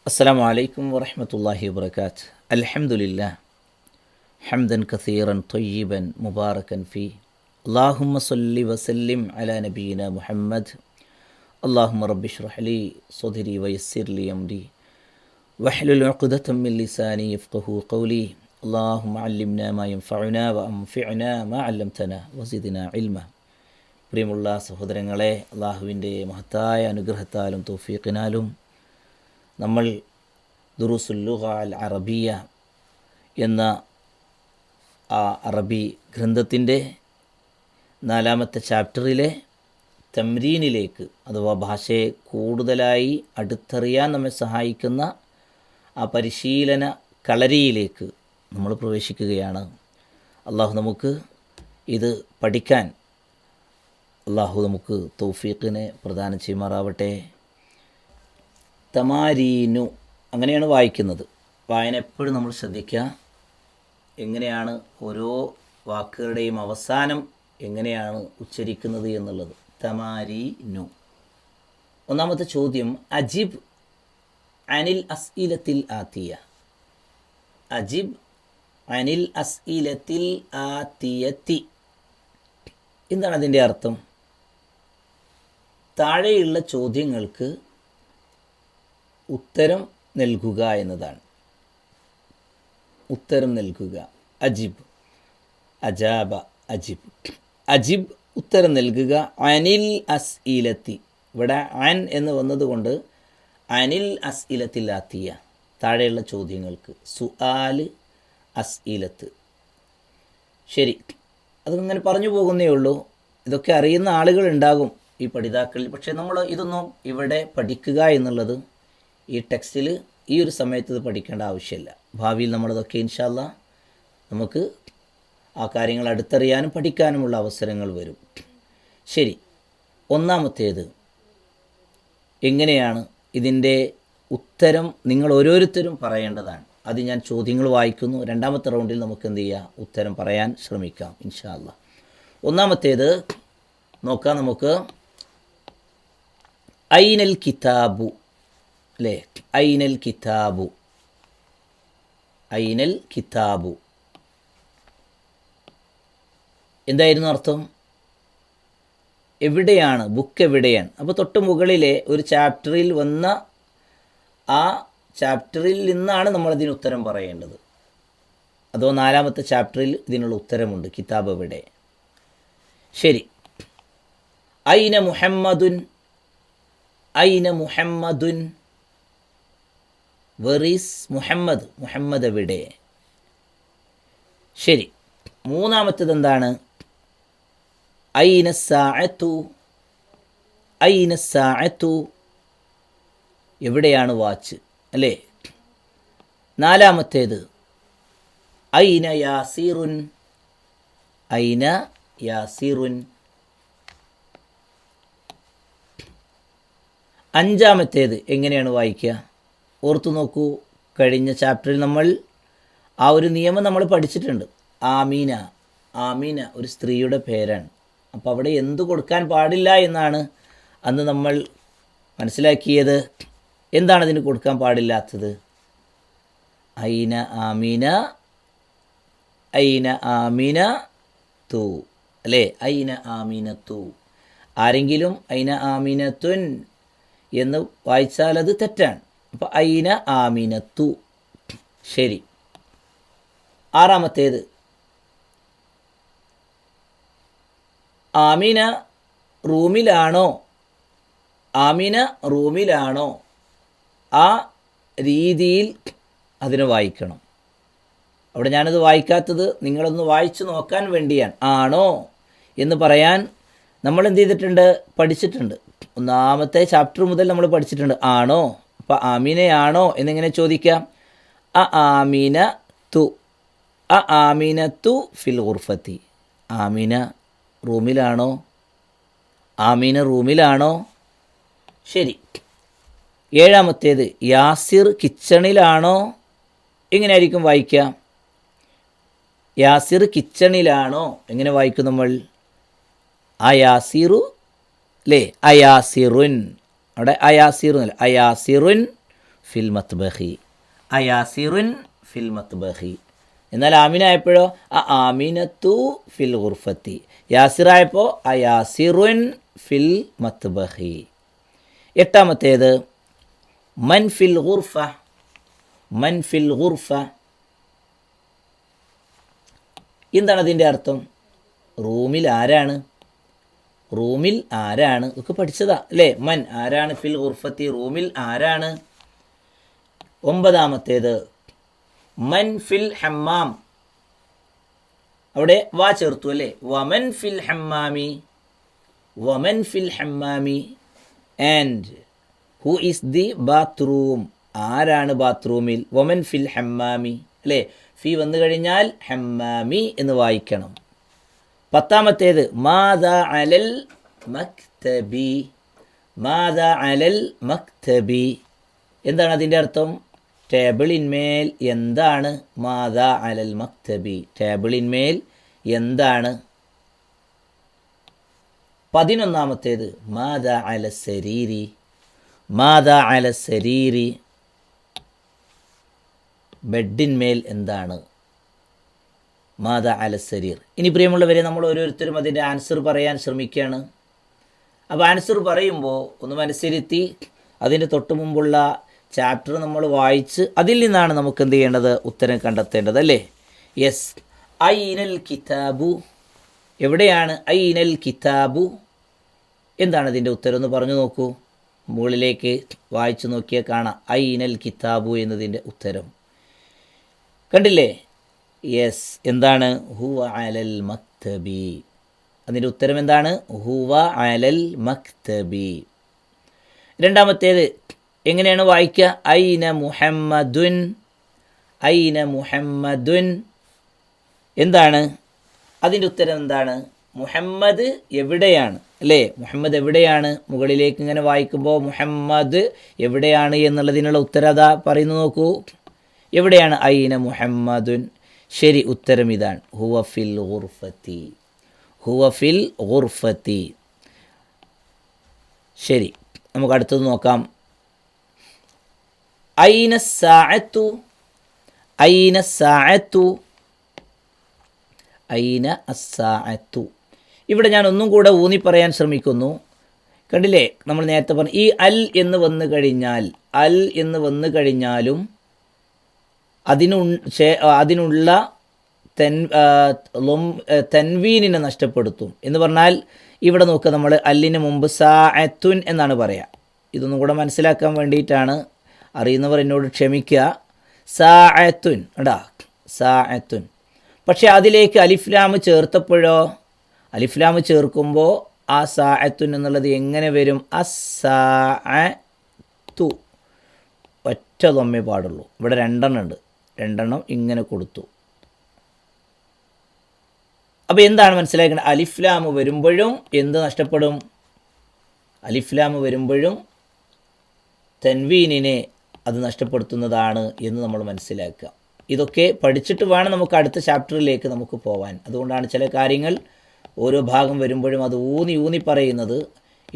السلام عليكم ورحمة الله وبركاته. الحمد لله حمدا كثيرا طيبا مباركا فيه. اللهم صل وسلم على نبينا محمد. اللهم رب اشرح لي صدري ويسر لي أمري واحلل عقدة من لساني يفقه قولي. اللهم علمنا ما ينفعنا وأنفعنا ما علمتنا وزدنا علما. പ്രിയമുള്ള സഹോദരങ്ങളെ, അള്ളാഹുവിൻ്റെ മഹത്തായ അനുഗ്രഹത്താലും തൗഫീഖിനാലും നമ്മൾ ദുറൂസുൽ ലുഗ അൽ അറബിയ എന്ന ആ അറബി ഗ്രന്ഥത്തിൻ്റെ 4-ാമത്തെ ചാപ്റ്ററിലെ തംരീനിലേക്ക്, അഥവാ ഭാഷയെ കൂടുതലായി അടുത്തറിയാൻ നമ്മെ സഹായിക്കുന്ന ആ പരിശീലന കളരിയിലേക്ക് നമ്മൾ പ്രവേശിക്കുകയാണ്. അള്ളാഹു നമുക്ക് ഇത് പഠിക്കാൻ അള്ളാഹു നമുക്ക് തൗഫീഖിനെ പ്രദാനം ചെയ്യുമാറാവട്ടെ. തമാരീനു അങ്ങനെയാണ് വായിക്കുന്നത്. വായന എപ്പോഴും നമ്മൾ ശ്രദ്ധിക്കുക. എങ്ങനെയാണ് ഓരോ വാക്കുകളുടെയും അവസാനം എങ്ങനെയാണ് ഉച്ചരിക്കുന്നത് എന്നുള്ളത്. തമാരീനു. ഒന്നാമത്തെ ചോദ്യം, അജിബ് അനിൽ അസ്ഇലത്തിൽ ആത്തിയ. അജിബ് അനിൽ അസ്ഇലത്തിൽ ആത്തിയത്തി. എന്താണ് അതിൻ്റെ അർത്ഥം? താഴെയുള്ള ചോദ്യങ്ങൾക്ക് ഉത്തരം നൽകുക എന്നതാണ്. ഉത്തരം നൽകുക. അജിബ്, അജാബ, അജിബ്. അജിബ് ഉത്തരം നൽകുക. അനിൽ അസ്ഇലത്തി. ഇവിടെ അൻ എന്ന് വന്നതുകൊണ്ട് അനിൽ അസ്ഇലത്തിലാത്തിയ, താഴെയുള്ള ചോദ്യങ്ങൾക്ക്. സുആല്, അസ്ഇലത്ത്. ശരി, അതിങ്ങനെ പറഞ്ഞു പോകുന്നേ ഉള്ളൂ. ഇതൊക്കെ അറിയുന്ന ആളുകളുണ്ടാകും ഈ പഠിതാക്കളിൽ. പക്ഷേ നമ്മൾ ഇതൊന്നും ഇവിടെ പഠിക്കുക എന്നുള്ളത് ഈ ടെക്സ്റ്റിൽ ഈ ഒരു സമയത്ത് ഇത് പഠിക്കേണ്ട ആവശ്യമില്ല. ഭാവിയിൽ നമ്മളതൊക്കെ ഇൻഷാ അല്ലാ നമുക്ക് ആ കാര്യങ്ങൾ അടുത്തറിയാനും പഠിക്കാനുമുള്ള അവസരങ്ങൾ വരും. ശരി, ഒന്നാമത്തേത് എങ്ങനെയാണ് ഇതിൻ്റെ ഉത്തരം നിങ്ങൾ ഓരോരുത്തരും പറയേണ്ടതാണ്. അത് ഞാൻ ചോദ്യങ്ങൾ വായിക്കുന്നു. രണ്ടാമത്തെ റൗണ്ടിൽ നമുക്ക് എന്ത് ചെയ്യാം, ഉത്തരം പറയാൻ ശ്രമിക്കാം ഇൻഷാ അല്ലാ. ഒന്നാമത്തേത് നോക്കാം നമുക്ക്. ഐനൽ കിതാബു, അല്ലേ? ഐനൽ കിതാബു, ഐനൽ കിതാബു എന്തായിരുന്നു അർത്ഥം? എവിടെയാണ്, ബുക്ക് എവിടെയാണ്? അപ്പോൾ തൊട്ട് മുകളിലെ ഒരു ചാപ്റ്ററിൽ വന്ന ആ ചാപ്റ്ററിൽ നിന്നാണ് നമ്മളതിന് ഉത്തരം പറയേണ്ടത്. അതോ 4-ാമത്തെ ചാപ്റ്ററിൽ ഇതിനുള്ള ഉത്തരമുണ്ട്, കിതാബ് എവിടെ? ശരി. ഐന മുഹമ്മദുൻ, ഐന മുഹമ്മദുൻ. Were is Muhammad? മുഹമ്മദ് എവിടെ? ശരി. മൂന്നാമത്തേത് എന്താണ്? ഐന സാഅത്തു, ഐന സാഅത്തു. എവിടെയാണ് വാച്ച്, അല്ലേ? 4-ാമത്തേത് ഐന യാസിറുൻ, ഐന യാസിറുൻ. 5-ാമത്തേത് എങ്ങനെയാണ് വായിക്കുക? ഓർത്തു നോക്കൂ, കഴിഞ്ഞ ചാപ്റ്ററിൽ നമ്മൾ ആ ഒരു നിയമം നമ്മൾ പഠിച്ചിട്ടുണ്ട്. ആമീന, ആമീന ഒരു സ്ത്രീയുടെ പേരാണ്. അപ്പോൾ അവിടെ എന്ത് കൊടുക്കാൻ പാടില്ല എന്നാണ് അന്ന് നമ്മൾ മനസ്സിലാക്കിയത്. എന്താണ് അതിന് കൊടുക്കാൻ പാടില്ലാത്തത്? ഐന ആമീന, ഐന ആമീന തു, അല്ലേ? ഐന ആമീനത്തു. ആരെങ്കിലും ഐന ആമീനത്തുൻ എന്ന് വായിച്ചാൽ അത് തെറ്റാണ്. അപ്പോൾ ഐന ആമീനത്തു. ശരി. 6-ാമത്തേത് ആമീന റൂമിലാണോ, ആമീന റൂമിലാണോ? ആ രീതിയിൽ അതിനെ വായിക്കണം. അവിടെ ഞാനത് വായിക്കാത്തത് നിങ്ങളൊന്ന് വായിച്ചു നോക്കാൻ വേണ്ടിയാണ്. ആണോ എന്ന് പറയാൻ നമ്മൾ എന്ത് ചെയ്തിട്ടുണ്ട്, പഠിച്ചിട്ടുണ്ട്. 1-ാമത്തെ ചാപ്റ്റർ മുതൽ നമ്മൾ പഠിച്ചിട്ടുണ്ട്. ആണോ? അപ്പോൾ ആമീനയാണോ എന്നിങ്ങനെ ചോദിക്കാം. അ ആമീന തു, അ ആമീന തു ഫിൽ ഗുർഫത്തി. ആമീന റൂമിലാണോ? ആമീന റൂമിലാണോ? ശരി. 7-ാമത്തേത് യാസിർ കിച്ചണിലാണോ? എങ്ങനെയായിരിക്കും വായിക്കുക? യാസിർ കിച്ചണിലാണോ എങ്ങനെ വായിക്കും നമ്മൾ? അയാസിറു, അല്ലേ? അയാസിറുൻ. അവിടെ അയാസിറു അല്ല, അയാസിറുൻ ഫിൽ മത്ബഖി, അയാസിറുൻ ഫിൽ മത്ബഖി. എന്നാൽ ആമിന ആയപ്പോഴോ ആമിനത്തു ഫിൽ ഗുർഫത്തി. യാസിറായപ്പോൾ അയാസിറുൻ ഫിൽ മത്ബഖി. എട്ടാമത്തേത് മൻ ഫിൽ ഗുർഫ. മൻ ഫിൽ ഗുർഫ എന്താണ് അതിൻ്റെ അർത്ഥം? റൂമിൽ ആരാണ്, റൂമിൽ ആരാണ് ഒക്കെ പഠിച്ചതാ അല്ലേ. മൻ ആരാണ്, ഫിൽ ഗുർഫത്തി റൂമിൽ ആരാണ്. ഒമ്പതാമത്തേത് മൻ ഫിൽ ഹമ്മാം. അവിടെ വാ ചേർത്തു അല്ലേ. വമൻ ഫിൽ ഹമ്മാമി, വമൻ ഫിൽ ഹമ്മാമി. And who is the bathroom, ആരാണ് ബാത്റൂമിൽ. വമൻ ഫിൽ ഹമ്മാമി അല്ലേ. ഫി വന്നു കഴിഞ്ഞാൽ ഹമ്മാമി എന്ന് വായിക്കണം. പത്താമത്തേത് മാദാ അലൽ മക്തബി. മാദാ അലൽ മക്തബി എന്താണ് അതിൻ്റെ അർത്ഥം? ടേബിളിന്മേൽ എന്താണ്. മാദാ അലൽ മക്തബി ടേബിളിന്മേൽ എന്താണ്. 11ാമത്തേത് മാദാ അല സരീരി. മാദാ അല സരീരി ബെഡിന്മേൽ എന്താണ്. മാദാ അല സരീർ. ഇനി പ്രിയമുള്ളവരെ, നമ്മൾ ഓരോരുത്തരും അതിൻ്റെ ആൻസർ പറയാൻ ശ്രമിക്കുകയാണ്. അപ്പോൾ ആൻസർ പറയുമ്പോൾ ഒന്ന് മനസ്സിരുത്തി അതിൻ്റെ തൊട്ട് മുമ്പുള്ള ചാപ്റ്റർ നമ്മൾ വായിച്ച് അതിൽ നിന്നാണ് നമുക്ക് എന്ത് ചെയ്യേണ്ടത്, ഉത്തരം കണ്ടെത്തേണ്ടത് അല്ലേ. യെസ്. ഐനൽ കിതാബു എവിടെയാണ്? ഐനൽ കിതാബു എന്താണ് അതിൻ്റെ ഉത്തരം എന്ന് പറഞ്ഞു നോക്കൂ. മുകളിലേക്ക് വായിച്ചു നോക്കിയാൽ കാണാം ഐനൽ കിതാബു എന്നതിൻ്റെ ഉത്തരം. കണ്ടില്ലേ? യെസ്. എന്താണ്? ഹുവ അലൽ മക്തബി. അതിൻ്റെ ഉത്തരം എന്താണ്? ഹുവ അലൽ മക്തബി. രണ്ടാമത്തേത് എങ്ങനെയാണ് വായിക്കുക? ഐന മുഹമ്മദുൻ. ഐന മുഹമ്മദുൻ എന്താണ്? അതിൻ്റെ ഉത്തരം എന്താണ്? മുഹമ്മദ് എവിടെയാണ് അല്ലേ. മുഹമ്മദ് എവിടെയാണ്? മുകളിലേക്ക് ഇങ്ങനെ വായിക്കുമ്പോൾ മുഹമ്മദ് എവിടെയാണ് എന്നുള്ളതിനുള്ള ഉത്തരം അതാ പറയുന്നു നോക്കൂ. എവിടെയാണ്? ഐന മുഹമ്മദുൻ. ശരി, ഉത്തരം ഇതാണ്. ഹുവ ഫിൽ ഗുർഫത്തി. ഹുവ ഫിൽ ഗുർഫത്തി. ശരി, നമുക്ക് അടുത്തത് നോക്കാം. ഐന സാഅത്തു. ഐന സാഅത്തു. ഐന അസ്സാഅത്തു. ഇവിടെ ഞാൻ ഒന്നും കൂടെ ഊന്നി പറയാൻ ശ്രമിക്കുന്നു. കണ്ടില്ലേ, നമ്മൾ നേരത്തെ പറഞ്ഞു ഈ അൽ എന്ന് വന്നു കഴിഞ്ഞാൽ, അൽ എന്ന് വന്നു കഴിഞ്ഞാലും അതിനുള്ള തൻവീനിനെ നഷ്ടപ്പെടുത്തും എന്ന് പറഞ്ഞാൽ, ഇവിടെ നോക്കുക, നമ്മൾ അല്ലിന് മുമ്പ് സാഅത്തുൻ എന്നാണ് പറയുക. ഇതൊന്നും കൂടെ മനസ്സിലാക്കാൻ വേണ്ടിയിട്ടാണ്. അറിയുന്നവർ എന്നോട് ക്ഷമിക്കുക. സാഅത്തുൻ എടാ, സാഅത്തുൻ. പക്ഷേ അതിലേക്ക് അലിഫ്ലാം ചേർത്തപ്പോഴോ, അലിഫ്ലാം ചേർക്കുമ്പോൾ ആ സാഅത്തുൻ എന്നുള്ളത് എങ്ങനെ വരും? അസ്സാഅത്തു. ഒറ്റ തൊമ്മേ പാടുള്ളൂ. ഇവിടെ രണ്ടെണ്ണം ഉണ്ട്, രണ്ടെണ്ണം ഇങ്ങനെ കൊടുത്തു. അപ്പോൾ എന്താണ് മനസ്സിലാക്കേണ്ടത്? അലിഫ്ലാം വരുമ്പോഴും എന്ത് നഷ്ടപ്പെടും? അലിഫ്ലാം വരുമ്പോഴും തൻവീനിനെ അത് നഷ്ടപ്പെടുത്തുന്നതാണ് എന്ന് നമ്മൾ മനസ്സിലാക്കുക. ഇതൊക്കെ പഠിച്ചിട്ട് വേണം നമുക്ക് അടുത്ത ചാപ്റ്ററിലേക്ക് നമുക്ക് പോകാൻ. അതുകൊണ്ടാണ് ചില കാര്യങ്ങൾ ഓരോ ഭാഗം വരുമ്പോഴും അത് ഊന്നി പറയുന്നത്.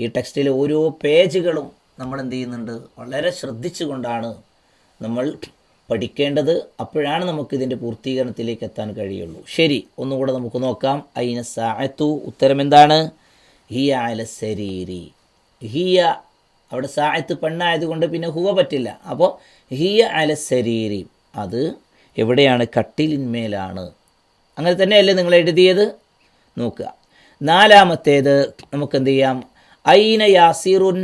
ഈ ടെക്സ്റ്റിലെ ഓരോ പേജുകളും നമ്മൾ എന്ത് ചെയ്യുന്നുണ്ട്, വളരെ ശ്രദ്ധിച്ചുകൊണ്ടാണ് നമ്മൾ പഠിക്കേണ്ടത്. അപ്പോഴാണ് നമുക്ക് ഇതിൻ്റെ പൂർത്തീകരണത്തിലേക്ക് എത്താൻ കഴിയുള്ളൂ. ശരി, ഒന്നുകൂടെ നമുക്ക് നോക്കാം. ഐന സാഅത്തു ഉത്തരം എന്താണ്? ഹിയ അല സരീരി. ഹിയ, അവിടെ സാഅത്ത് പെണ്ണായതുകൊണ്ട് പിന്നെ ഹുവ പറ്റില്ല. അപ്പോൾ ഹിയ അല സരീരി, അത് എവിടെയാണ്? കട്ടിലിന്മേലാണ്. അങ്ങനെ തന്നെയല്ലേ നിങ്ങൾ എഴുതിയത്? നോക്കുക. നാലാമത്തേത് നമുക്ക് എന്ത് ചെയ്യാം? ഐന യാസിറുൻ.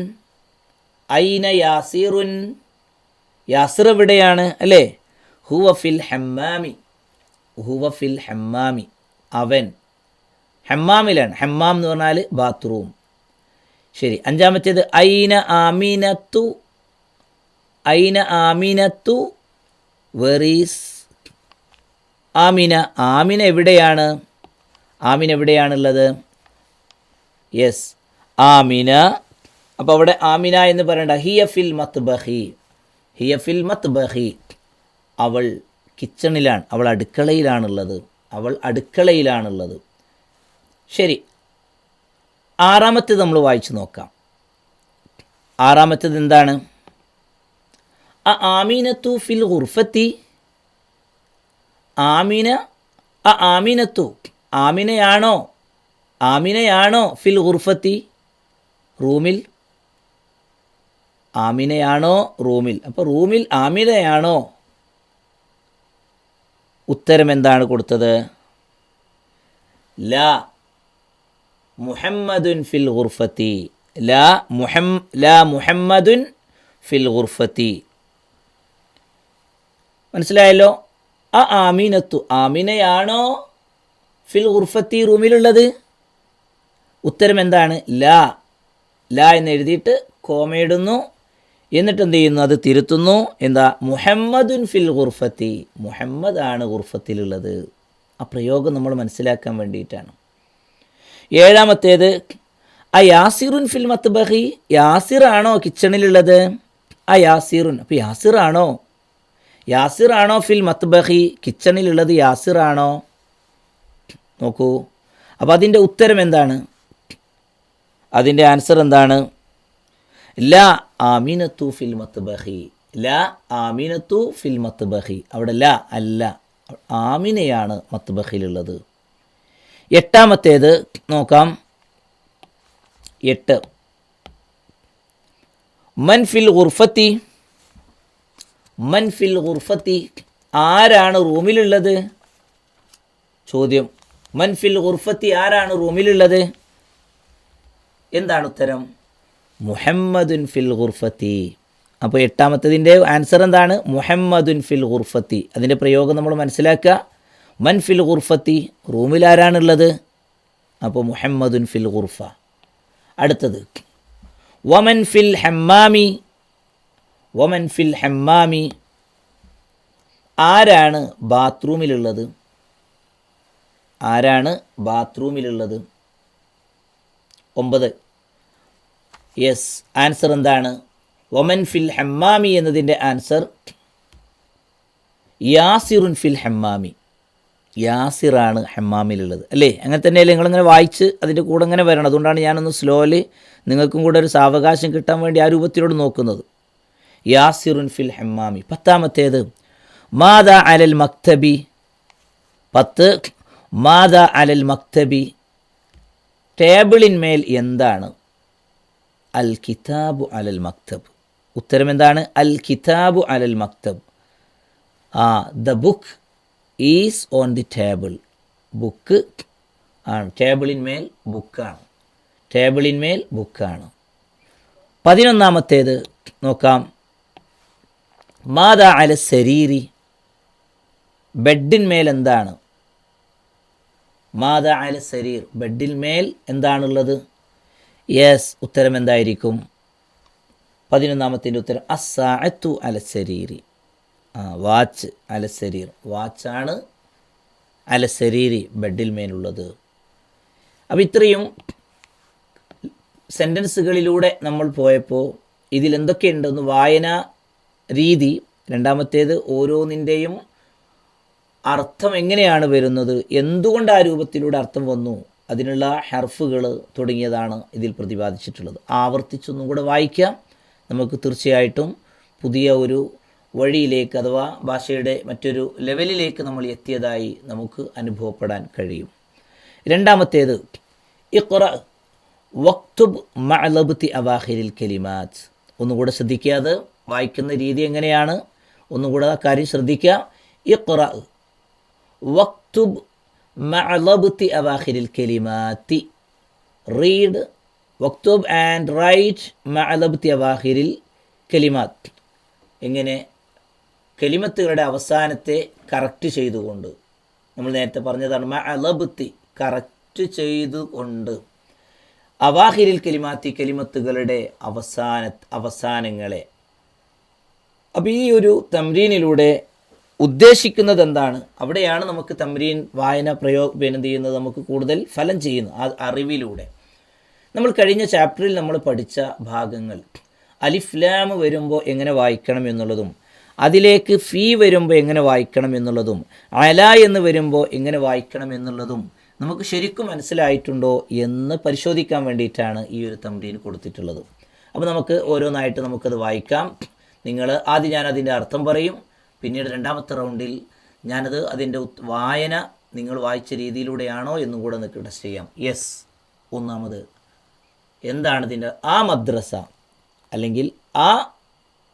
ഐന യാസിറുൻ, യാസിർ എവിടെയാണ് അല്ലേ? ഹുവ ഫിൽ ഹമ്മാമി. ഹുവ ഫിൽ ഹമ്മാമി, അവൻ ഹമ്മാമിലാണ്. ഹമ്മാം എന്ന് പറഞ്ഞാൽ ബാത്റൂം. ശരി, അഞ്ചാമത്തേത് ഐന ആമിനത്തു. ഐന ആമിനത്തു, വെർ ഈസ് ആമിന. ആമിന എവിടെയാണ്? ആമിന എവിടെയാണുള്ളത്? യെസ്, ആമിന. അപ്പോൾ അവിടെ ആമിന എന്ന് പറയണ്ട. ഹിയ ഫിൽ മത്ബഖി. ഹിയ ഫിൽ മത്ബഖി, അവൾ കിച്ചണിലാണ്, അവൾ അടുക്കളയിലാണുള്ളത്. അവൾ അടുക്കളയിലാണുള്ളത്. ശരി, ആറാമത്തേത് നമ്മൾ വായിച്ചു നോക്കാം. ആറാമത്തേത് എന്താണ്? ആമീനത്തു ഫിൽ ഗുർഫത്തി, ആമിന ആമിനത്തു ആമിനയാണോ, ആമിനയാണോ ഫിൽ ഗുർഫത്തി റൂമിൽ, ആമിനയാണോ റൂമിൽ. അപ്പോൾ റൂമിൽ ആമിനയാണോ? ഉത്തരം എന്താണ് കൊടുത്തത്? ലാ മുഹമ്മദുൻ ഫിൽ ഗുർഫത്തി, ലാ മുഹമ്മദുൻ ഫിൽ ഗുർഫത്തി. മനസ്സിലായല്ലോ? ആമീനത്തു ആമിനയാണോ ഫിൽ ഗുർഫത്തി റൂമിലുള്ളത്? ഉത്തരം എന്താണ്? ലാ. ലാ എന്ന് എഴുതിയിട്ട് കോമയിടുന്നു, എന്നിട്ട് എന്ത് ചെയ്യുന്നു? അത് തിരുത്തുന്നു. എന്താ? മുഹമ്മദുൻ ഫിൽ ഗുർഫത്തി, മുഹമ്മദാണ് ഗുർഫത്തിലുള്ളത്. ആ പ്രയോഗം നമ്മൾ മനസ്സിലാക്കാൻ വേണ്ടിയിട്ടാണ്. ഏഴാമത്തേത് യാസിറുൻ ഫിൽ മത്ബഹി, യാസിറാണോ കിച്ചണിലുള്ളത്? യാസിറുൻ, അപ്പോൾ യാസിറാണോ, യാസിറാണോ ഫിൽ മത്ബഹി കിച്ചണിലുള്ളത് യാസിറാണോ? നോക്കൂ. അപ്പോൾ അതിൻ്റെ ഉത്തരം എന്താണ്? അതിൻ്റെ ആൻസർ എന്താണ്? ലാ ആമിനത്തു ഫിൽ മത്ബഹി, ലാ ആമിനത്തു ഫിൽ മത്ബഹി. അവിടെ ലാ അല്ല, ആമിനയാണ് മത്ബഹിലുള്ളത്. എട്ടാമത്തേത് നോക്കാം. 8 മൻ ഫിൽ ഗുർഫത്തി, മൻ ഫിൽ ഗുർഫത്തി ആരാണ് റൂമിലുള്ളത്? ചോദ്യം, മൻ ഫിൽ ഗുർഫത്തി ആരാണ് റൂമിലുള്ളത്? എന്താണ് ഉത്തരം? മുഹമ്മദുൻ ഫിൽ ഗുർഫത്തി. അപ്പോൾ എട്ടാമത്തതിൻ്റെ ആൻസർ എന്താണ്? മുഹമ്മദുൻ ഫിൽ ഗുർഫത്തി. അതിൻ്റെ പ്രയോഗം നമ്മൾ മനസ്സിലാക്കുക. മൻ ഫിൽ ഗുർഫത്തി റൂമിൽ ആരാണുള്ളത്? അപ്പോൾ മുഹമ്മദുൻ ഫിൽ ഗുർഫ. അടുത്തത് വമൻ ഫിൽ ഹമ്മാമി, വമൻ ഫിൽ ഹമ്മാമി ആരാണ് ബാത്റൂമിലുള്ളത്? ആരാണ് ബാത്റൂമിലുള്ളത്? 9. യെസ്, ആൻസർ എന്താണ്? വമൻ ഫിൽ ഹമ്മാമി എന്നതിൻ്റെ ആൻസർ യാസിറുൻ ഫിൽ ഹമ്മാമി, യാസിറാണ് ഹമ്മാമിലുള്ളത്. അല്ലേ? അങ്ങനെ തന്നെയല്ലേ? നിങ്ങളിങ്ങനെ വായിച്ച് അതിൻ്റെ കൂടെ ഇങ്ങനെ വരണം. അതുകൊണ്ടാണ് ഞാനൊന്ന് സ്ലോലി നിങ്ങൾക്കും കൂടെ ഒരു സാവകാശം കിട്ടാൻ വേണ്ടി ആ രൂപത്തിലോട് നോക്കുന്നത്. യാസിറുൻ ഫിൽ ഹമ്മാമി. 10ാമത്തേത് മാദാ അലൽ മക്തബി, 10 മാദാ അലൽ മക്തബി ടേബിളിന്മേൽ എന്താണ്? അൽ കിതാബു അലൽ മക്തബ്. ഉത്തരം എന്താണ്? അൽ കിതാബു അലൽ മക്തബ്. The book is on the table. Book ആണ്, ടേബിളിന്മേൽ ബുക്കാണ്, ടേബിളിന്മേൽ ബുക്കാണ്. 11ാമത്തേത് നോക്കാം. മാദാ അല സരീരി ബെഡിന്മേൽ എന്താണ്? മാദാ അല സരീർ ബെഡിന്മേൽ എന്താണുള്ളത്? യെസ്, ഉത്തരം എന്തായിരിക്കും? 11ാമത്തിൻ്റെ ഉത്തരം അസ്സാഅത്തു അല സരീരി, വാച്ച് അല സരീർ, വാച്ചാണ് അല സരീരി ബെഡിൽ മേലുള്ളത്. അപ്പോൾ ഇത്രയും സെൻറ്റൻസുകളിലൂടെ നമ്മൾ പോയപ്പോൾ ഇതിലെന്തൊക്കെയുണ്ടെന്ന് വായനാ രീതി, രണ്ടാമത്തേത് ഓരോന്നിൻ്റെയും അർത്ഥം എങ്ങനെയാണ് വരുന്നത്, എന്തുകൊണ്ട് ആ രൂപത്തിലൂടെ അർത്ഥം വന്നു, അതിനുള്ള ഹർഫുകൾ തുടങ്ങിയതാണ് ഇതിൽ പ്രതിപാദിച്ചിട്ടുള്ളത്. ആവർത്തിച്ചൊന്നും കൂടെ വായിക്കാം. നമുക്ക് തീർച്ചയായിട്ടും പുതിയ ഒരു വഴിയിലേക്ക് അഥവാ ഭാഷയുടെ മറ്റൊരു ലെവലിലേക്ക് നമ്മൾ എത്തിയതായി നമുക്ക് അനുഭവപ്പെടാൻ കഴിയും. രണ്ടാമത്തേത് ഇഖ്റ വക്തുബ് മഅലബ്തി അവാഖിരിൽ കലിമാത്ത്. ഒന്നുകൂടെ ശ്രദ്ധിക്കുക, അത് വായിക്കുന്ന രീതി എങ്ങനെയാണ്, ഒന്നുകൂടെ ആ കാര്യം ശ്രദ്ധിക്കുക. ഇഖ്റ വക്തുബ് മഅലബ്തി അവാഖിരിൽ കലിമാത്തി, റീഡ് വക്തുബ് ആൻഡ് റൈറ്റ് മഅലബ്തി അവാഖിരിൽ കലിമാത്ത്. എങ്ങനെ? കലിമത്തുകളുടെ അവസാനത്തെ കറക്റ്റ് ചെയ്തുകൊണ്ട്. നമ്മൾ നേരത്തെ പറഞ്ഞതാണ് മഅലബ്തി, ചെയ്തുകൊണ്ട്. അവാഹിരിൽ കലിമാത്തി, കലിമത്തുകളുടെ അവസാനങ്ങളെ. അപ്പോൾ ഈ ഒരു തംരീനിലൂടെ ഉദ്ദേശിക്കുന്നത് എന്താണ്? അവിടെയാണ് നമുക്ക് തംരീൻ വായന എന്ത് ചെയ്യുന്നത്, നമുക്ക് കൂടുതൽ ഫലം ചെയ്യുന്നു ആ അറിവിലൂടെ. നമ്മൾ കഴിഞ്ഞ ചാപ്റ്ററിൽ നമ്മൾ പഠിച്ച ഭാഗങ്ങൾ, അലിഫ് ലാം വരുമ്പോൾ എങ്ങനെ വായിക്കണം എന്നുള്ളതും, അതിലേക്ക് ഫീ വരുമ്പോൾ എങ്ങനെ വായിക്കണം എന്നുള്ളതും, അല എന്ന് വരുമ്പോൾ എങ്ങനെ വായിക്കണം എന്നുള്ളതും നമുക്ക് ശരിക്കും മനസ്സിലായിട്ടുണ്ടോ എന്ന് പരിശോധിക്കാൻ വേണ്ടിയിട്ടാണ് ഈ ഒരു തംരീൻ കൊടുത്തിട്ടുള്ളത്. അപ്പോൾ നമുക്ക് ഓരോന്നായിട്ട് നമുക്കത് വായിക്കാം. നിങ്ങൾ ആദ്യം ഞാൻ അതിൻ്റെ അർത്ഥം പറയും, പിന്നീട് രണ്ടാമത്തെ റൗണ്ടിൽ ഞാനത് അതിൻ്റെ വായന നിങ്ങൾ വായിച്ച രീതിയിലൂടെയാണോ എന്നും കൂടെ നിങ്ങൾക്ക് ടെസ്റ്റ് ചെയ്യാം. യെസ്, ഒന്നാമത് എന്താണ് ഇതിൻ്റെ ആ മദ്രസ അല്ലെങ്കിൽ ആ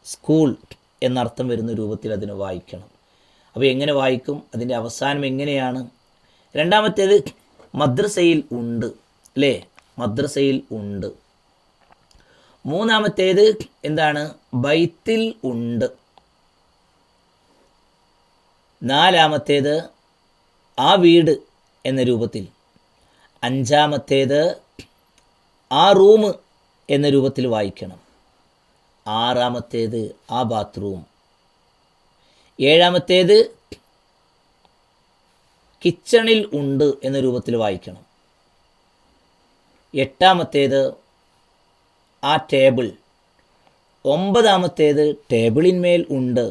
സ്കൂൾ എന്നർത്ഥം വരുന്ന രൂപത്തിൽ അതിനെ വായിക്കണം. അപ്പോൾ എങ്ങനെ വായിക്കും, അതിൻ്റെ അവസാനം എങ്ങനെയാണ്? രണ്ടാമത്തേത് മദ്രസയിൽ ഉണ്ട്, അല്ലേ? മദ്രസയിൽ ഉണ്ട്. മൂന്നാമത്തേത് എന്താണ്? ബൈത്തിൽ ഉണ്ട്. നാലാമത്തേത് ആ വീട് എന്ന രൂപത്തിൽ. അഞ്ചാമത്തേത് ആ റൂം എന്ന രൂപത്തിൽ വായിക്കണം. ആറാമത്തേത് ആ ബാത്റൂം. ഏഴാമത്തേത് കിച്ചണിൽ ഉണ്ട് എന്ന രൂപത്തിൽ വായിക്കണം. എട്ടാമത്തേത് ആ ടേബിൾ. ഒമ്പതാമത്തേത് ടേബിളിന്മേൽ ഉണ്ട്.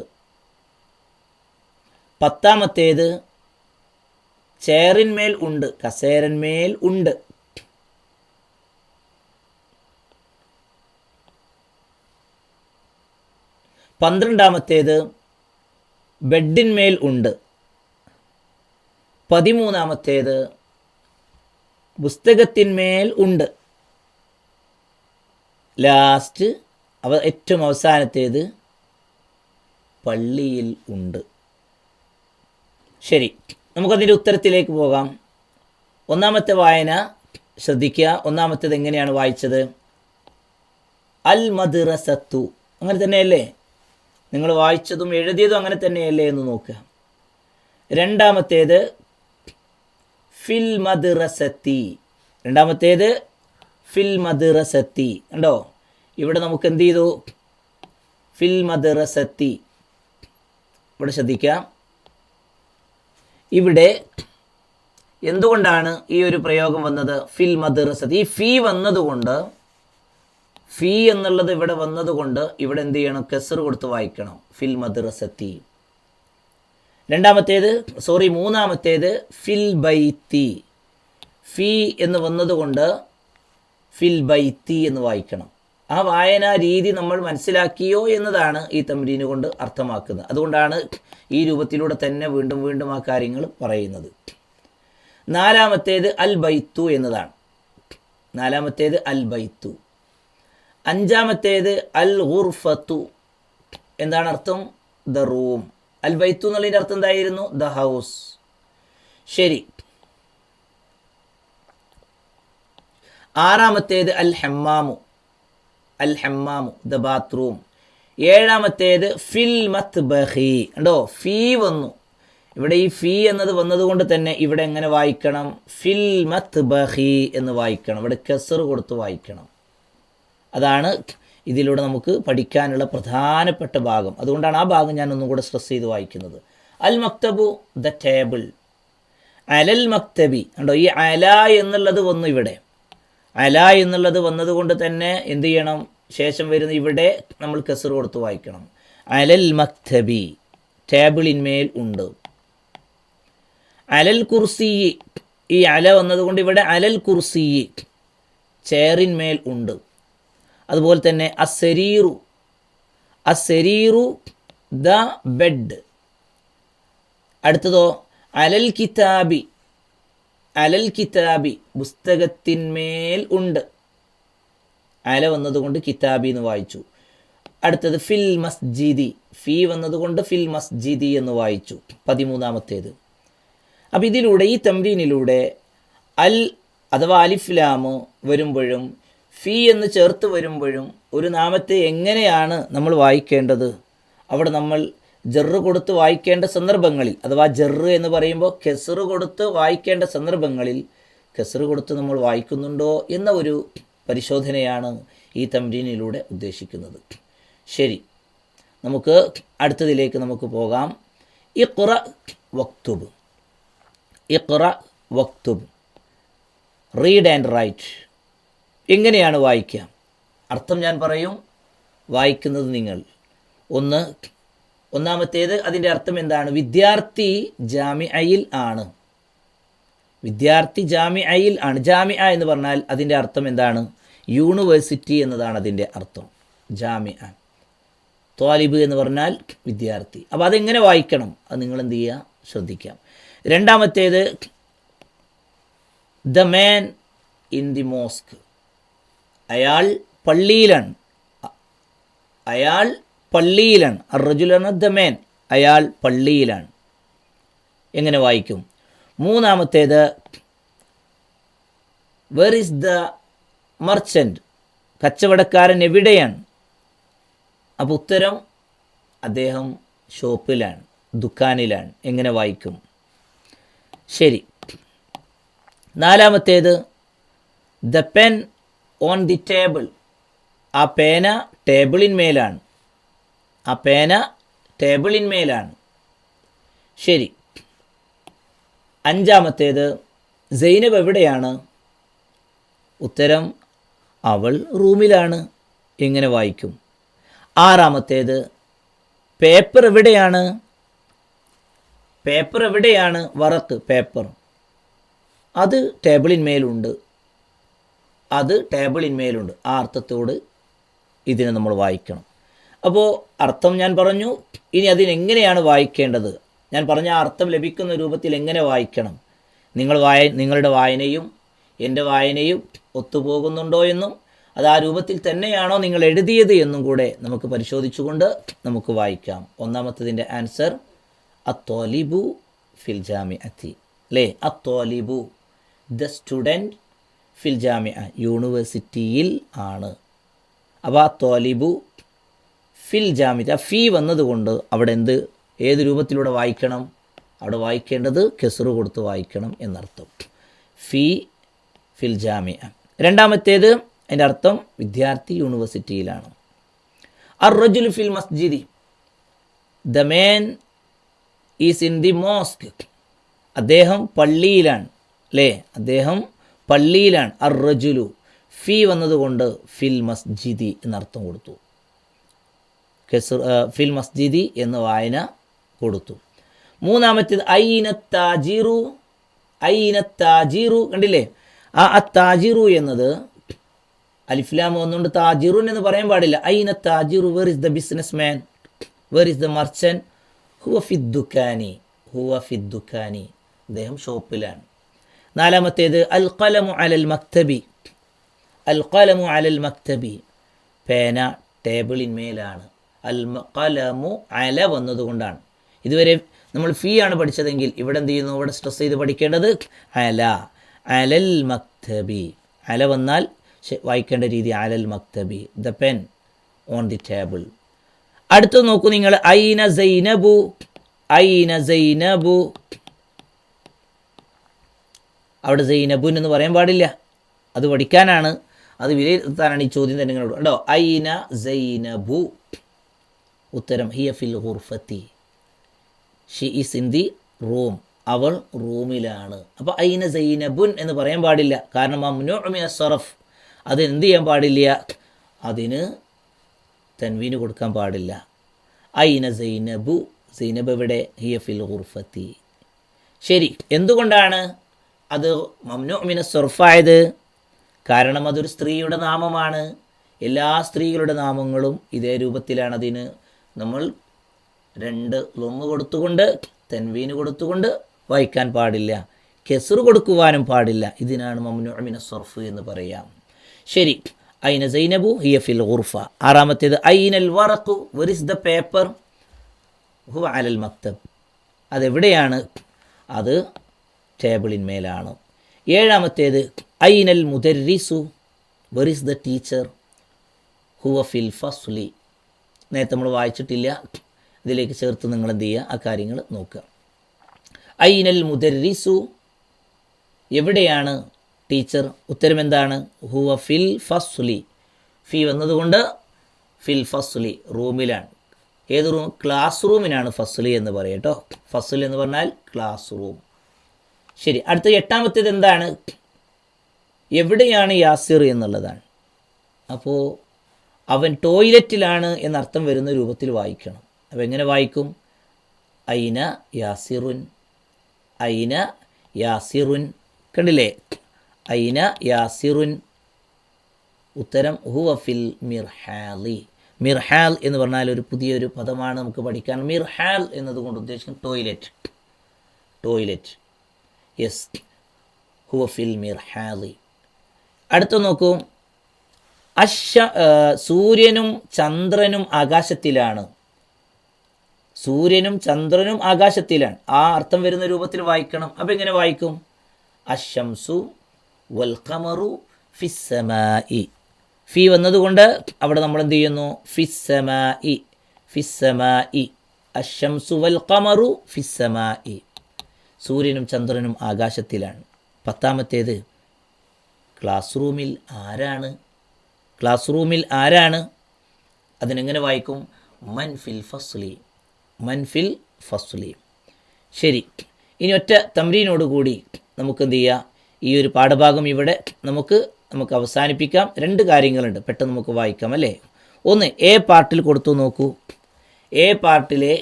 പത്താമത്തേത് ചെയറിന്മേൽ ഉണ്ട്, കസേരന്മേൽ ഉണ്ട്. പന്ത്രണ്ടാമത്തേത് ബെഡിന്മേൽ ഉണ്ട്. പതിമൂന്നാമത്തേത് പുസ്തകത്തിന്മേൽ ഉണ്ട്. ലാസ്റ്റ് ഏറ്റവും അവസാനത്തേത് പള്ളിയിൽ ഉണ്ട്. ശരി, നമുക്കതിൻ്റെ ഉത്തരത്തിലേക്ക് പോകാം. ഒന്നാമത്തെ വായന ശ്രദ്ധിക്കുക. ഒന്നാമത്തേത് എങ്ങനെയാണ് വായിച്ചത്? അൽ മദ്റസത്തു. അങ്ങനെ തന്നെയല്ലേ? നിങ്ങൾ വായിച്ചതും എഴുതിയതും അങ്ങനെ തന്നെയല്ലേ എന്ന് നോക്കുക. രണ്ടാമത്തേത് ഫിൽ മദ്റസത്തി. രണ്ടാമത്തേത് ഫിൽ മദ്റസത്തി. കണ്ടോ, ഇവിടെ നമുക്ക് എന്ത് ചെയ്തു? ഫിൽ മദ്റസത്തി. ഇവിടെ ശ്രദ്ധിക്കാം. ഇവിടെ എന്തുകൊണ്ടാണ് ഈ ഒരു പ്രയോഗം വന്നത്? ഫിൽ മദ്റസത്തി. ഈ ഫീ വന്നതുകൊണ്ട്, ഫീ എന്നുള്ളത് ഇവിടെ വന്നതുകൊണ്ട് ഇവിടെ എന്ത് ചെയ്യണം? കസ്ർ കൊടുത്ത് വായിക്കണം. ഫിൽ മദ്റസത്തി. മൂന്നാമത്തേത് ഫിൽ ബൈത്തി. ഫീ എന്ന് വന്നതുകൊണ്ട് ഫിൽ ബൈത്തി എന്ന് വായിക്കണം. ആ വായനാ രീതി നമ്മൾ മനസ്സിലാക്കിയോ എന്നതാണ് ഈ തംരീന് കൊണ്ട് അർത്ഥമാക്കുന്നത്. അതുകൊണ്ടാണ് ഈ രൂപത്തിലൂടെ തന്നെ വീണ്ടും വീണ്ടും ആ കാര്യങ്ങൾ പറയുന്നത്. നാലാമത്തേത് അൽ ബൈത്തു എന്നതാണ്. നാലാമത്തേത് അൽ ബൈത്തു. അഞ്ചാമത്തേത് അൽ ഗുർഫത്തു. എന്താണ് അർത്ഥം? The room. അൽ ബൈത്തു എന്നുള്ളതിൻ്റെ അർത്ഥം എന്തായിരുന്നു? The house. ശരി. ആറാമത്തേത് അൽ ഹമ്മാമു. അൽ ഹമ്മാമു, ദ ബാത്റൂം. ഏഴാമത്തേത് ഫിൽ മത്ബഖി. കണ്ടോ, ഫീ വന്നു. ഇവിടെ ഈ ഫീ എന്നത് വന്നതുകൊണ്ട് തന്നെ ഇവിടെ എങ്ങനെ വായിക്കണം? ഫിൽ മത്ബഖി എന്ന് വായിക്കണം. ഇവിടെ കസ്ർ കൊടുത്ത് വായിക്കണം. അതാണ് ഇതിലൂടെ നമുക്ക് പഠിക്കാനുള്ള പ്രധാനപ്പെട്ട ഭാഗം. അതുകൊണ്ടാണ് ആ ഭാഗം ഞാൻ ഒന്നും കൂടെ സ്ട്രെസ് ചെയ്ത് വായിക്കുന്നത്. അൽ മക്തബു, ദ ടേബിൾ. അലൽ മക്തബി. കണ്ടോ, ഈ അല എന്നുള്ളത് വന്നു. ഇവിടെ അല എന്നുള്ളത് വന്നതുകൊണ്ട് തന്നെ എന്ത് ചെയ്യണം? ശേഷം വരുന്ന ഇവിടെ നമ്മൾ കസ്ർ കൊടുത്ത് വായിക്കണം. അലൽ മക്തബി, ടേബിളിന്മേൽ ഉണ്ട്. അലൽ കുർസി. ഈ അല വന്നതുകൊണ്ട് ഇവിടെ അലൽ കുർസി, ചെയറിന്മേൽ ഉണ്ട്. അതുപോലെ തന്നെ അസ്സരീറു. അസ്സരീറു, ദ ബെഡ്. അടുത്തതോ അലൽ കിതാബി. അലൽ കിതാബി, പുസ്തകത്തിന്മേൽ ഉണ്ട്. അല വന്നതുകൊണ്ട് കിതാബി എന്ന് വായിച്ചു. അടുത്തത് ഫിൽ മസ്ജിദി. ഫീ വന്നതുകൊണ്ട് ഫിൽ മസ്ജിദി എന്ന് വായിച്ചു. 13ാമത്തേത്. അപ്പം ഇതിലൂടെ, ഈ തംരീനിലൂടെ അൽ അഥവാ അലിഫ്ലാമ് വരുമ്പോഴും ഫീ എന്ന് ചേർത്ത് വരുമ്പോഴും ഒരു നാമത്തെ എങ്ങനെയാണ് നമ്മൾ വായിക്കേണ്ടത്? അവിടെ നമ്മൾ ജറ് കൊടുത്ത് വായിക്കേണ്ട സന്ദർഭങ്ങളിൽ, അഥവാ ജറ് എന്ന് പറയുമ്പോൾ കെസറ് കൊടുത്ത് വായിക്കേണ്ട സന്ദർഭങ്ങളിൽ കെസറ് കൊടുത്ത് നമ്മൾ വായിക്കുന്നുണ്ടോ എന്ന ഒരു പരിശോധനയാണ് ഈ തംരീനിലൂടെ ഉദ്ദേശിക്കുന്നത്. ശരി, നമുക്ക് അടുത്തതിലേക്ക് നമുക്ക് പോകാം. ഇഖ്റ വക്തുബ്. ഇഖ്റ വക്തുബ്, റീഡ് ആൻഡ് റൈറ്റ്. എങ്ങനെയാണ് വായിക്കുക? അർത്ഥം ഞാൻ പറയും, വായിക്കുന്നത് നിങ്ങൾ. ഒന്നാമത്തേത് അതിൻ്റെ അർത്ഥം എന്താണ്? വിദ്യാർത്ഥി ജാമിഅയിൽ ആണ്. വിദ്യാർത്ഥി ജാമിഅയിൽ ആണ്. ജാമിഅ എന്ന് പറഞ്ഞാൽ അതിൻ്റെ അർത്ഥം എന്താണ്? യൂണിവേഴ്സിറ്റി എന്നതാണ് അതിൻ്റെ അർത്ഥം. ജാമിഅ. ത്വാലിബ് എന്ന് പറഞ്ഞാൽ വിദ്യാർത്ഥി. അപ്പോൾ അതെങ്ങനെ വായിക്കണം, അത് നിങ്ങൾ എന്ത് ചെയ്യുക, ശ്രദ്ധിക്കാം. രണ്ടാമത്തേത് the man in the mosque, അയാൾ പള്ളിയിലാണ്. അയാൾ പള്ളിയിലാണ്. അർറജുലാണ് ദ മാൻ, അയാൾ പള്ളിയിലാണ്. എങ്ങനെ വായിക്കും? മൂന്നാമത്തേത് വെർ ഈസ് ദ മർച്ചൻ്റ്, കച്ചവടക്കാരൻ എവിടെയാണ്? അപ്പോൾ ഉത്തരം അദ്ദേഹം ഷോപ്പിലാണ്, ദുക്കാനിലാണ്. എങ്ങനെ വായിക്കും? ശരി. നാലാമത്തേത് the pen on the table, ആ പേന ടേബിളിന്മേലാണ്. ആ പേന ടേബിളിന്മേലാണ്. ശരി. അഞ്ചാമത്തേത് സൈനബ് എവിടെയാണ്? ഉത്തരം അവൾ റൂമിലാണ്. എങ്ങനെ വായിക്കും? ആറാമത്തേത് പേപ്പർ എവിടെയാണ്? പേപ്പർ എവിടെയാണ്? വറക്ക്, പേപ്പർ, അത് ടേബിളിന്മേലുണ്ട്. അത് ടേബിളിന്മേലുണ്ട്. ആ അർത്ഥത്തോട് ഇതിനെ നമ്മൾ വായിക്കണം. അപ്പോൾ അർത്ഥം ഞാൻ പറഞ്ഞു. ഇനി അതിനെങ്ങനെയാണ് വായിക്കേണ്ടത്? ഞാൻ പറഞ്ഞ ആ അർത്ഥം ലഭിക്കുന്ന രൂപത്തിൽ എങ്ങനെ വായിക്കണം? നിങ്ങളുടെ വായനയും എൻ്റെ വായനയും ഒത്തുപോകുന്നുണ്ടോ എന്നും അത് ആ രൂപത്തിൽ തന്നെയാണോ നിങ്ങൾ എഴുതിയത് എന്നും കൂടെ നമുക്ക് പരിശോധിച്ചുകൊണ്ട് നമുക്ക് വായിക്കാം. ഒന്നാമത്തതിൻ്റെ ആൻസർ അത്വാലിബു ഫിൽ ജാമിഅത്തി, അല്ലേ? അത്വാലിബു, ദ സ്റ്റുഡൻറ്റ്, ഫിൽ ജാമിഅ, യൂണിവേഴ്സിറ്റിയിൽ ആണ്. അപ്പോൾ അത്വാലിബു ഫിൽ ജാമിഅ, ഫീ വന്നതുകൊണ്ട് അവിടെ ഏത് രൂപത്തിലൂടെ വായിക്കണം? അവിടെ വായിക്കേണ്ടത് കെസ്റ് കൊടുത്ത് വായിക്കണം എന്നർത്ഥം. ഫീ ഫിൽ ജാമിഅ. രണ്ടാമത്തേത് അതിൻ്റെ അർത്ഥം വിദ്യാർത്ഥി യൂണിവേഴ്സിറ്റിയിലാണ്. അർറജുലു ഫിൽ മസ്ജിദി, the man is in the mosque, അദ്ദേഹം പള്ളിയിലാണ്, അല്ലേ? അദ്ദേഹം പള്ളിയിലാണ്. അർറജുലു, ഫീ വന്നതുകൊണ്ട് ഫിൽ മസ്ജിദി എന്നർത്ഥം കൊടുത്തു. ഫിൽ മസ്ജിദി എന്ന് വായന കൊടുത്തു. മൂന്നാമത്തേത് ഐന താജിറു, ഐന താജിറു, കണ്ടില്ലേ? ആ താജിറു എന്നത് അലിഫ്ലാം ഒന്നുകൊണ്ട് താജിറുൻ എന്ന് പറയാൻ പാടില്ല. ഐന താജിറു, where is the business man, where is the merchant? ഹുവ ഫിദ്ദുക്കാനി, ഹുവ ഫിദ്ദുക്കാനി, അദ്ദേഹം ഷോപ്പിലാണ്. നാലാമത്തേത് അൽ ഖലമു അലൽ മക്തബി, അൽ ഖലമു അലൽ മക്തബി, പേന ടേബിളിന്മേലാണ്. അൽ ഖലമു അല വന്നതുകൊണ്ടാണ്. ഇതുവരെ നമ്മൾ ഫീ ആണ് പഠിച്ചതെങ്കിൽ ഇവിടെ എന്ത് ചെയ്യുന്നു? ഇവിടെ സ്ട്രെസ് ചെയ്ത് പഠിക്കേണ്ടത് അല, അലൽ മക്തബി. അല വന്നാൽ വായിക്കേണ്ട രീതി അലൽ മക്തബി, the pen on the table. അടുത്ത് നോക്കൂ നിങ്ങൾ, ഐന സൈനബു, ഐന സൈനബു, അവിടെ സൈനബുൻ എന്ന് പറയാൻ പാടില്ല. അത് പഠിക്കാനാണ്, അത് വിലയിരുത്താനാണ് ഈ ചോദ്യം തന്നെ നിങ്ങളോട്. കേട്ടോ, ഐന സൈനബു, ഉത്തരം ഹിയ ഫിൽ ഗുർഫത്തി, she is in the room, അവൾ റൂമിലാണ്. അപ്പോൾ ഐന സൈനബുൻ എന്ന് പറയാൻ പാടില്ല. കാരണം മംനൂഉ മിന സർഫ്, അത് എന്ത് ചെയ്യാൻ പാടില്ല? അതിന് തൻവീന് കൊടുക്കാൻ പാടില്ല. ഐന സൈനബു, സൈനബ് എവിടെ? ഹിയ ഫിൽ ഗുർഫത്തി. ശരി. എന്തുകൊണ്ടാണ് അത് മംനൂഉ മിന സർഫായത്? കാരണം അതൊരു സ്ത്രീയുടെ നാമമാണ്. എല്ലാ സ്ത്രീകളുടെ നാമങ്ങളും ഇതേ രൂപത്തിലാണ്. അതിന് നമ്മൾ 2 ലൊമ്മ് കൊടുത്തുകൊണ്ട് തൻവീന് കൊടുത്തുകൊണ്ട് വായിക്കാൻ പാടില്ല. കെസ്റ് കൊടുക്കുവാനും പാടില്ല. ഇതിനാണ് മംനൂഉ മിന സർഫ് എന്ന് പറയാം. ശരി. ഐന സൈനബു ഹിയ ഫിൽ ഗുർഫ. ആറാമത്തേത് ഐനൽ വറഖു, വെർ ഇസ് ദ പേപ്പർ? ഹുവ അലൽ മക്തബ്, അതെവിടെയാണ്? അത് ടേബിളിന്മേലാണ്. ഏഴാമത്തേത് ഐനൽ മുദർരിസു, വെർ ഇസ് ദ ടീച്ചർ? ഹുവ ഫിൽ ഫസ്ലി. നേരത്തെ നമ്മൾ വായിച്ചിട്ടില്ല, ഇതിലേക്ക് ചേർത്ത് നിങ്ങൾ എന്ത് ചെയ്യുക? ആ കാര്യങ്ങൾ നോക്കുക. ഐനൽ മുദർരിസു, എവിടെയാണ് ടീച്ചർ? ഉത്തരം എന്താണ്? ഹുവ ഫിൽ ഫസ്ലി, ഫി വന്നതുകൊണ്ട് ഫിൽ ഫസ്ലി, റൂമിലാണ്. ഏത് റൂം? ക്ലാസ് റൂമിനാണ് ഫസ്ലി എന്ന് പറയട്ടോ. ഫസ്ൽ എന്ന് പറഞ്ഞാൽ ക്ലാസ് റൂം. ശരി. അടുത്ത 8ാമത്തേത് എന്താണ്? എവിടെയാണ് യാസിർ എന്നുള്ളതാണ്. അപ്പോൾ അവൻ ടോയ്ലറ്റിലാണ് എന്നർത്ഥം വരുന്ന രൂപത്തിൽ വായിക്കണം. അപ്പോൾ എങ്ങനെ വായിക്കും? ഐന യാസിറുൻ, ഐന യാസിറുൻ, കണ്ടില്ലേ? ഐന യാസിറുൻ, ഉത്തരം ഹുവ ഫിൽ മിർഹാലി, മിർഹാൽ എന്ന് പറഞ്ഞാൽ ഒരു പുതിയൊരു പദമാണ് നമുക്ക് പഠിക്കാൻ. മിർഹാൽ എന്നതുകൊണ്ട് ഉദ്ദേശിക്കുന്നത് ടോയ്ലറ്റ്. യെസ്, ഹുവ ഫിൽ മിർഹാലി. അടുത്ത നോക്കൂ, സൂര്യനും ചന്ദ്രനും ആകാശത്തിലാണ്. സൂര്യനും ചന്ദ്രനും ആകാശത്തിലാണ്. ആ അർത്ഥം വരുന്ന രൂപത്തിൽ വായിക്കണം. അപ്പം എങ്ങനെ വായിക്കും? അശംസു വൽ ഖമറു ഫിസ്സമായി. ഫി വന്നതുകൊണ്ട് അവിടെ നമ്മൾ എന്ത് ചെയ്യുന്നു? ഫിസ്സമായി. അശംസു വൽ ഖമറു ഫിസ്സമായി. സൂര്യനും ചന്ദ്രനും ആകാശത്തിലാണ്. 10ാമത്തേത്, ക്ലാസ് റൂമിൽ ആരാണ്? അതിനെങ്ങനെ വായിക്കും? മൻ ഫിൽ ഫസ്ലി. ശരി, ഇനി ഒറ്റ തംരീനോടുകൂടി നമുക്ക് എന്ത് ചെയ്യുക? ഈ ഒരു പാഠഭാഗം ഇവിടെ നമുക്ക് അവസാനിപ്പിക്കാം. 2 കാര്യങ്ങളുണ്ട്, പെട്ടെന്ന് നമുക്ക് വായിക്കാം അല്ലേ. ഒന്ന്, എ പാർട്ടിൽ കൊടുത്തു നോക്കൂ. എ പാർട്ടിലെ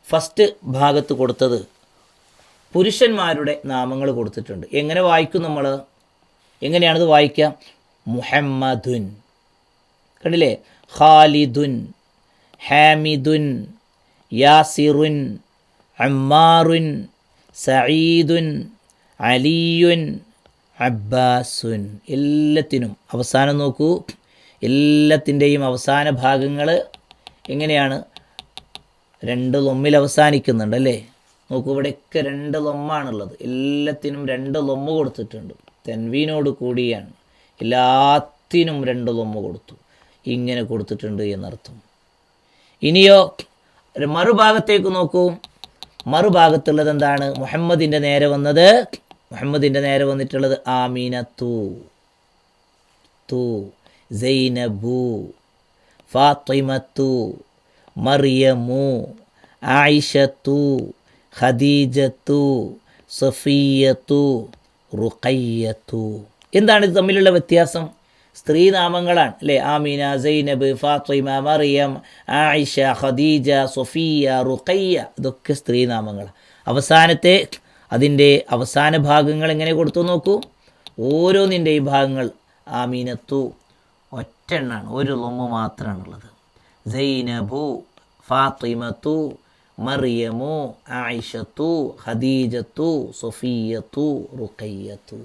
ഫസ്റ്റ് ഭാഗത്ത് കൊടുത്തത് പുരുഷന്മാരുടെ നാമങ്ങൾ കൊടുത്തിട്ടുണ്ട്. എങ്ങനെ വായിക്കും നമ്മൾ? എങ്ങനെയാണത് വായിക്കുക? മുഹമ്മദുൻ, കണ്ടില്ലേ? ഖാലിദുൻ, ഹാമിദുൻ, യാസിറുൻ, അമ്മാറുൻ, സഈദുൻ, അലിയുൻ, അബ്ബാസുൻ. എല്ലാത്തിനും അവസാനം നോക്കൂ. എല്ലാത്തിൻ്റെയും അവസാന ഭാഗങ്ങൾ എങ്ങനെയാണ്? 2 ലൊമ്മിൽ അവസാനിക്കുന്നുണ്ടല്ലേ. നോക്കൂ, ഇവിടെയൊക്കെ 2 ലൊമ്മാണുള്ളത്. എല്ലാത്തിനും 2 ലൊമ്മ് കൊടുത്തിട്ടുണ്ട്. തെൻവീനോട് കൂടിയാണ്. എല്ലാത്തിനും 2 ലൊമ്മ് കൊടുത്തു. ഇങ്ങനെ കൊടുത്തിട്ടുണ്ട് എന്നർത്ഥം. ഇനിയോ മറുഭാഗത്തേക്ക് നോക്കൂ. മറുഭാഗത്തുള്ളത് എന്താണ്? മുഹമ്മദിൻ്റെ നേരെ വന്നിട്ടുള്ളത് ആമീനത്തു, സൈനബു, ഫാത്തിമത്തു, മറിയമു, ആയിഷത്തു, ഖദീജത്തു, സഫിയത്തു, റുഖയ്യത്തു. എന്താണ് ഇത് തമ്മിലുള്ള വ്യത്യാസം? സ്ത്രീനാമങ്ങളാണ് അല്ലേ. ആമീന, സൈനബ്, ഫാത്തിമ, മറിയം, ആയിഷ, ഖദീജ, സഫിയ, റുഖയ്യ, ഇതൊക്കെ സ്ത്രീനാമങ്ങളാണ്. അതിൻ്റെ അവസാന ഭാഗങ്ങൾ എങ്ങനെ കൊടുത്തു നോക്കൂ. ഓരോന്നിൻ്റെയും ഭാഗങ്ങൾ ആമീനത്തു ഒറ്റെണ്ണാണ്, ഒരു ലൊമ്മ് മാത്രമാണുള്ളത്. സൈനബു, ഫാത്തിമത്തു, മറിയമു, ആയിഷത്തു, ഖദീജത്തു, സഫിയത്തു, റുഖയ്യത്തു.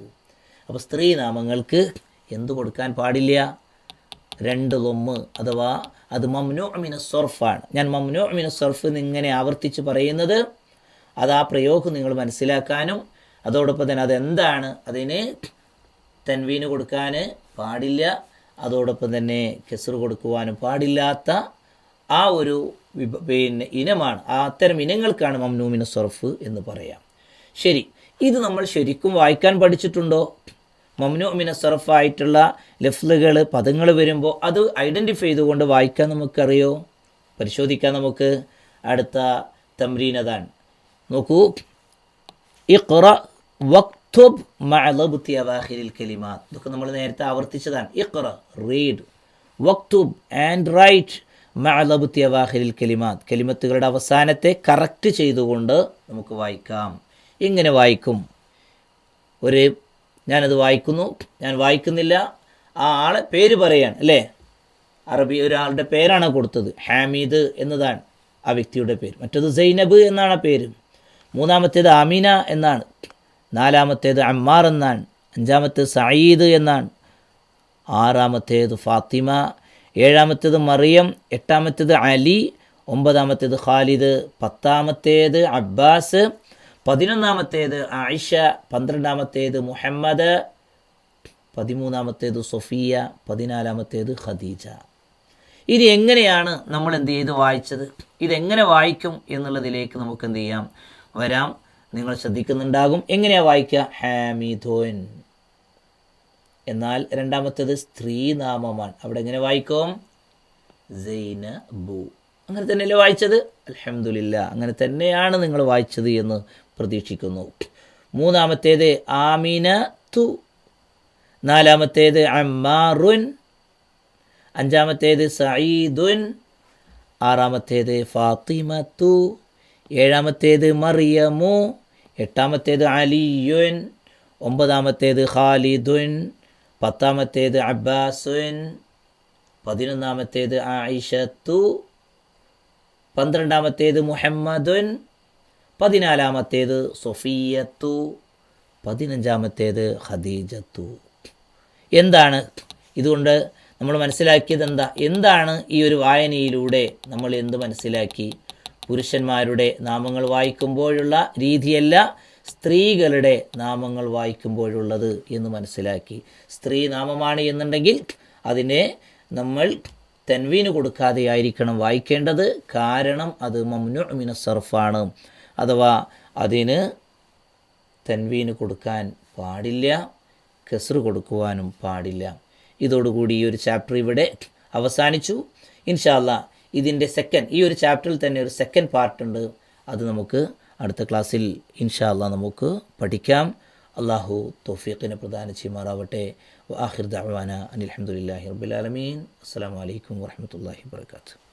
അപ്പോൾ സ്ത്രീനാമങ്ങൾക്ക് എന്തു കൊടുക്കാൻ പാടില്ല? 2 ലൊമ്മ്, അഥവാ അത് മംനൂ മിന സർഫാണ്. ഞാൻ മംനൂ മിന സർഫ് എന്നിങ്ങനെ ആവർത്തിച്ച് പറയുന്നത് അത് ആ പ്രയോഗം നിങ്ങൾ മനസ്സിലാക്കാനും അതോടൊപ്പം തന്നെ അതെന്താണ്, അതിന് തൻവീന് കൊടുക്കാൻ പാടില്ല, അതോടൊപ്പം തന്നെ കെസ്റ് കൊടുക്കുവാനും പാടില്ലാത്ത ആ ഒരു ഇനമാണ്. അത്തരം ഇനങ്ങൾക്കാണ് മംനൂ മിന സർഫ് എന്ന് പറയാം. ശരി, ഇത് നമ്മൾ ശരിക്കും വായിക്കാൻ പഠിച്ചിട്ടുണ്ടോ? മംനൂ മിന സർഫായിട്ടുള്ള ലഫ്ലുകൾ, പദങ്ങൾ വരുമ്പോൾ അത് ഐഡൻറ്റിഫൈ ചെയ്തുകൊണ്ട് വായിക്കാൻ നമുക്കറിയോ? പരിശോധിക്കാൻ നമുക്ക്. അടുത്ത തംരീൻ അതാണ്. നോക്കൂ, ഇഖ്റ വക്തുബ് മഅ ലബ്തി അവാഖിരിൽ കലിമാത്ത്. ഇതൊക്കെ നമ്മൾ നേരത്തെ ആവർത്തിച്ചതാണ്. ഇഖ്റ, റീഡ്, വക്തുബ് ആൻഡ് റൈറ്റ് മഅ ലബ്തി അവാഖിരിൽ കലിമാത്ത്. കലിമത്തുകളുടെ അവസാനത്തെ കറക്റ്റ് ചെയ്തുകൊണ്ട് നമുക്ക് വായിക്കാം. എങ്ങനെ വായിക്കും? ഞാനത് വായിക്കുന്നു, ഞാൻ വായിക്കുന്നില്ല, ആ ആളെ പേര് പറയാണ് അല്ലേ. അറബി ഒരാളുടെ പേരാണ് കൊടുത്തത്. ഹാമിദ് എന്നതാണ് ആ വ്യക്തിയുടെ പേര്. മറ്റത് സൈനബ് എന്നാണ് ആ പേര്. 3ാമത്തേത് ആമീന എന്നാണ്. 4ാമത്തേത് അമ്മാർ എന്നാണ്. 5ാമത്തേത് സഈദ് എന്നാണ്. 6ാമത്തേത് ഫാത്തിമ. 7ാമത്തേത് മറിയം. 8ാമത്തേത് അലി. 9ാമത്തേത് ഖാലിദ്. 10ാമത്തേത് അബ്ബാസ്. 11ാമത്തേത് ആയിഷ. 12ാമത്തേത് മുഹമ്മദ്. 13ാമത്തേത് സൊഫിയ. 14ാമത്തേത് ഖദീജ. ഇത് എങ്ങനെയാണ് നമ്മൾ എന്ത് ചെയ്ത് വായിച്ചത്? ഇതെങ്ങനെ വായിക്കും എന്നുള്ളതിലേക്ക് നമുക്ക് എന്ത് ചെയ്യാം, വരാം. നിങ്ങൾ ശ്രദ്ധിക്കുന്നുണ്ടാകും. എങ്ങനെയാണ് വായിക്കുക? ഹാമിദുൻ. എന്നാൽ 2ാമത്തേത് സ്ത്രീനാമമാണ്. അവിടെ എങ്ങനെ വായിക്കും? സൈനബു. അങ്ങനെ തന്നെയല്ലേ വായിച്ചത്? അൽഹംദുലില്ലാ, അങ്ങനെ തന്നെയാണ് നിങ്ങൾ വായിച്ചത് എന്ന് പ്രതീക്ഷിക്കുന്നു. 3ാമത്തേത് ആമിനത്തു. 4ാമത്തേത് അമ്മാറുൻ. 5ാമത്തേത് സഈദുൻ. 6ാമത്തേത് ഫാത്തിമത്തു. 7ാമത്തേത് മറിയമു. 8ാമത്തേത് അലിയുൻ. 9ാമത്തേത് ഖാലിദുൻ. 10ാമത്തേത് അബ്ബാസുൻ. 11-ാമത്തേത് ആയിഷത്തു, 12-ാമത്തേത് മുഹമ്മദുൻ, 14-ാമത്തേത് സൊഫിയത്തു, 15-ാമത്തേത് ഖദീജത്തു. എന്താണ് ഇതുകൊണ്ട് നമ്മൾ മനസ്സിലാക്കിയത്? എന്താണ് ഈ ഒരു വായനയിലൂടെ നമ്മൾ എന്ത് മനസ്സിലാക്കി? പുരുഷന്മാരുടെ നാമങ്ങൾ വായിക്കുമ്പോഴുള്ള രീതിയല്ല സ്ത്രീകളുടെ നാമങ്ങൾ വായിക്കുമ്പോഴുള്ളത് എന്ന് മനസ്സിലാക്കി. സ്ത്രീ നാമമാണ് എന്നുണ്ടെങ്കിൽ അതിനെ നമ്മൾ തൻവീന് കൊടുക്കാതെ ആയിരിക്കണം വായിക്കേണ്ടത്. കാരണം അത് മംനു മിന സർഫാണ്, അഥവാ അതിന് തൻവീന് കൊടുക്കാൻ പാടില്ല, കസ്ർ കൊടുക്കുവാനും പാടില്ല. ഇതോടുകൂടി ഈ ഒരു ചാപ്റ്റർ ഇവിടെ അവസാനിച്ചു. ഇൻഷാ അല്ലാഹ് ഇതിൻ്റെ ഈ ഒരു ചാപ്റ്ററിൽ തന്നെ ഒരു സെക്കൻഡ് പാർട്ടുണ്ട്. അത് നമുക്ക് അടുത്ത ക്ലാസ്സിൽ ഇൻഷാ അല്ലാഹ് നമുക്ക് പഠിക്കാം. അള്ളാഹു തൗഫീഖിനെ പ്രദാനം ചെയ്യുമാറാവട്ടെ. വആഖിർ ദഅവാന അനിൽ ഹംദുലില്ലാഹി റബ്ബിൽ ആലമീൻ. അസ്സലാമു അലൈക്കും വറഹ്മത്തുള്ളാഹി വബറകാതുഹു.